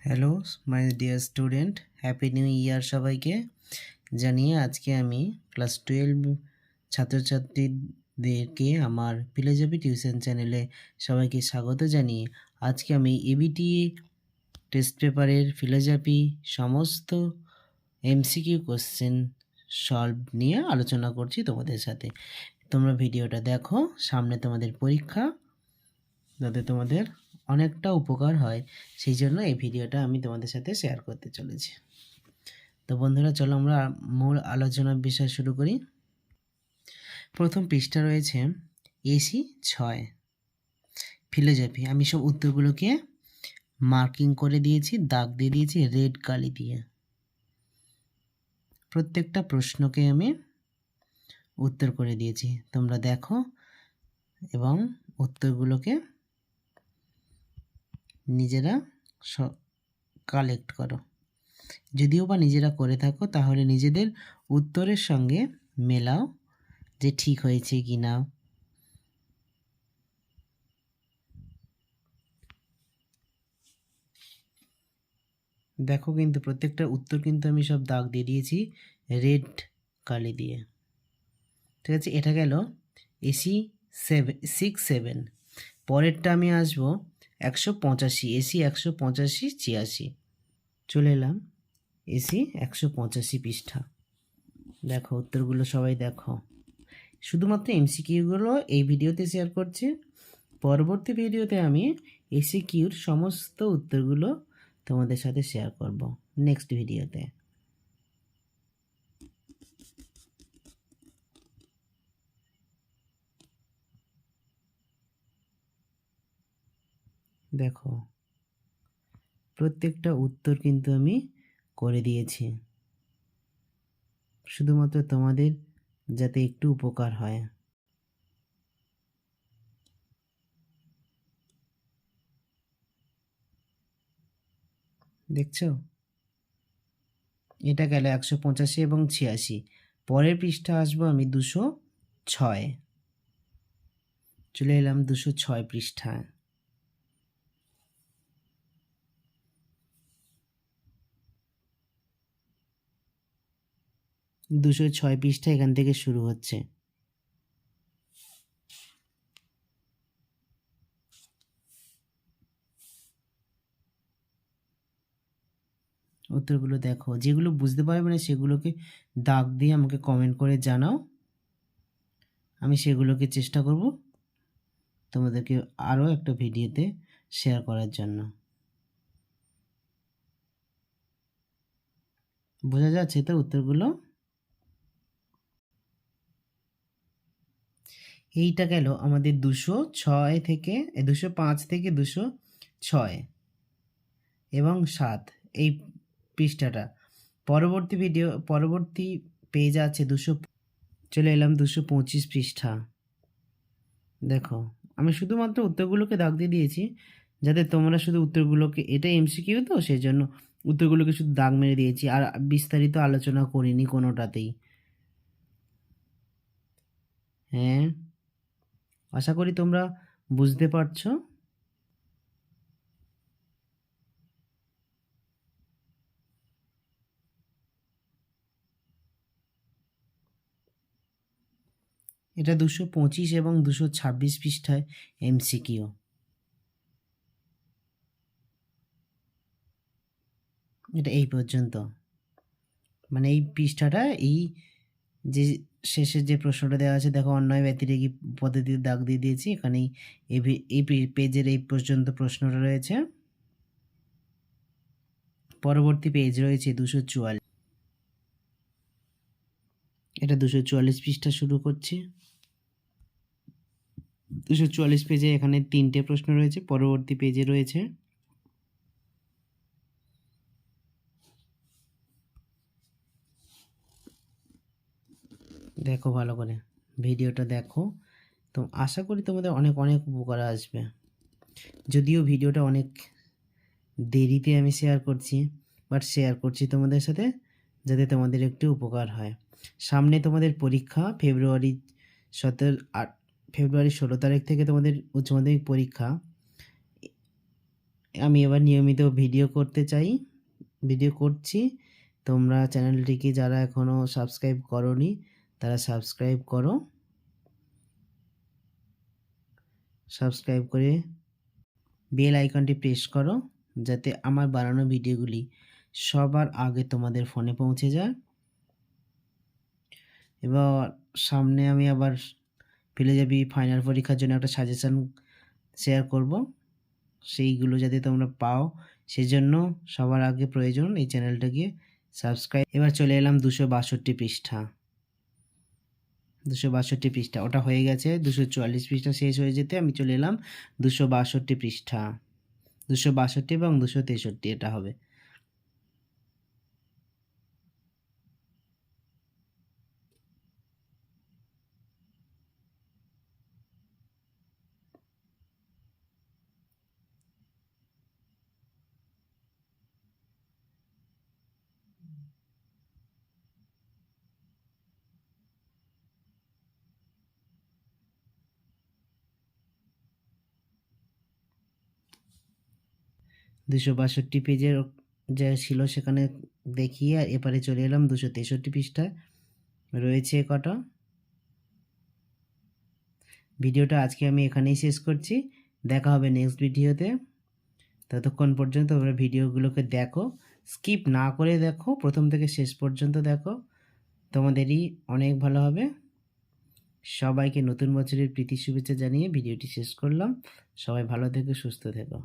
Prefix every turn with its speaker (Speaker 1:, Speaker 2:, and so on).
Speaker 1: Hello my dear student, happy new year সবাইকে জানিয়ে আজকে আমি ক্লাস 12 ছাত্রছাত্রীদেরকে আমার ফিলোজফি টিউশন চ্যানেলে সবাইকে স্বাগত জানিয়ে আজকে আমি এবিটি টেস্ট পেপারের ফিলোজফি সমস্ত এমসিকিউ কোশ্চেন সলভ নিয়ে আলোচনা করছি তোমাদের সাথে। তোমরা ভিডিওটা দেখো, সামনে তোমাদের পরীক্ষা, যাতে তোমাদের অনেকটা উপকার হয় সেই জন্য এই ভিডিওটা আমি তোমাদের সাথে শেয়ার করতে চলেছি। তো বন্ধুরা, চলো আমরা মূল আলোচনার বিষয় শুরু করি। প্রথম পৃষ্ঠা রয়েছে এসি 6 ফিলোজফি। আমি সব উত্তরগুলোকে মার্কিং করে দিয়েছি, দাগ দিয়ে দিয়েছি রেড কালি দিয়ে। প্রত্যেকটা প্রশ্নকে আমি উত্তর করে দিয়েছি, তোমরা দেখো এবং উত্তরগুলোকে নিজেরা কালেক্ট করো। যদিও বা নিজেরা করে থাকো তাহলে নিজেদের উত্তরের সঙ্গে মেলাও যে ঠিক হয়েছে কি না। দেখো কিন্তু প্রত্যেকটা উত্তর কিন্তু আমি সব দাগ দিয়ে দিয়েছি রেড কালি দিয়ে, ঠিক আছে। এটা গেল এসি 7 পরেরটা আমি আসবো 185, এসি 185 86। চলে এলাম এসি 185 পৃষ্ঠা। দেখো উত্তরগুলো সবাই দেখো। শুধুমাত্র এমসিকিউগুলো এই ভিডিওতে শেয়ার করছি, পরবর্তী ভিডিওতে আমি এসিকিউর সমস্ত উত্তরগুলো তোমাদের সাথে শেয়ার করব নেক্সট ভিডিওতে। দেখো প্রত্যেকটা উত্তর কিন্তু আমি করে দিয়েছি, শুধুমাত্র তোমাদের যাতে একটু উপকার হয়। দেখছো, এটা গেল 185 এবং 86। পরের পৃষ্ঠা আসবো আমি 206। চলে এলাম 206 পৃষ্ঠায়। দুশো ছয় পৃষ্ঠা এখান থেকে শুরু হচ্ছে। উত্তরগুলো দেখো, যেগুলো বুঝতে পারবে না সেগুলোকে দাগ দিয়ে আমাকে কমেন্ট করে জানাও, আমি সেগুলোকে চেষ্টা করব তোমাদেরকে আরও একটা ভিডিওতে শেয়ার করার জন্য। বোঝা যাচ্ছে তো উত্তরগুলো? এইটা গেল আমাদের 206 থেকে 205 থেকে 206 এবং 7 এই পৃষ্ঠাটা। পরবর্তী পেজ আছে 200। চলে এলাম 225 পৃষ্ঠা। দেখো আমি শুধুমাত্র উত্তরগুলোকে দাগ দিয়ে দিয়েছি, যাতে তোমরা শুধু উত্তরগুলোকে, এটা এমসিকিউ তো সেই জন্য উত্তরগুলোকে শুধু দাগ মেরে দিয়েছি, আর বিস্তারিত আলোচনা করিনি কোনোটাতেই। হ্যাঁ, আশা করি তোমরা বুঝতে পারছো। এটা 225 এবং 226 পৃষ্ঠায় এমসিকিউ। এটা এই পর্যন্ত, মানে এই পৃষ্ঠাটা, এই যে শেষের যে প্রশ্নটা দেওয়া আছে দেখো, অন্যায় ব্যতিরেকি পদ্ধতিতে দাগ দিয়ে দিয়েছি এখানেই। এই পেজের এই পর্যন্ত প্রশ্নটা রয়েছে। পরবর্তী পেজ রয়েছে 244। এটা 244 পৃষ্ঠা শুরু করছে। 244 পেজে এখানে 3টে প্রশ্ন রয়েছে, পরবর্তী পেজে রয়েছে। দেখো ভালো করে ভিডিওটা দেখো, তো আশা করি তোমাদের অনেক অনেক উপকার আসবে। যদিও ভিডিওটা অনেক দেরিতে আমি শেয়ার করছি, বাট শেয়ার করছি তোমাদের সাথে যাতে তোমাদের একটু উপকার হয়। সামনে তোমাদের পরীক্ষা ফেব্রুয়ারি 16 তারিখ থেকে তোমাদের উচ্চ মাধ্যমিক পরীক্ষা। আমি এবার নিয়মিত ভিডিও করতে চাই, ভিডিও করছি। তোমরা চ্যানেলটিকে যারা এখনও সাবস্ক্রাইব করোনি তারা সাবস্ক্রাইব করো, সাবস্ক্রাইব করে বেল আইকনটি প্রেস করো যাতে আমার বানানো ভিডিওগুলি সবার আগে তোমাদের ফোনে পৌঁছে যায়। এবার সামনে আমি আবার ফিলোজফি ফাইনাল পরীক্ষার জন্য একটা সাজেশান শেয়ার করব, সেইগুলো যাতে তোমরা পাও সেজন্য সবার আগে প্রয়োজন এই চ্যানেলটাকে সাবস্ক্রাইব। এবার চলে এলাম 262 পৃষ্ঠা, 262 পৃষ্ঠা ওটা হয়ে গেছে। 244 পৃষ্ঠা শেষ হয়ে যেতে আমি চলে এলাম 262 পৃষ্ঠা, 262 এবং 263 এটা হবে। দুশো 62 পেজের যা ছিল সেখানে দেখিয়ে আর এপারে চলে এলাম 263 পৃষ্ঠায় রয়েছে কটা। ভিডিওটা আজকে আমি এখানেই শেষ করছি, দেখা হবে নেক্সট ভিডিওতে। ততক্ষণ পর্যন্ত তোমরা ভিডিওগুলোকে দেখো, স্কিপ না করে দেখো, প্রথম থেকে শেষ পর্যন্ত দেখো, তোমাদেরই অনেক ভালো হবে। সবাইকে নতুন বছরের প্রীতি শুভেচ্ছা জানিয়ে ভিডিওটি শেষ করলাম। সবাই ভালো থেকো, সুস্থ থেকো।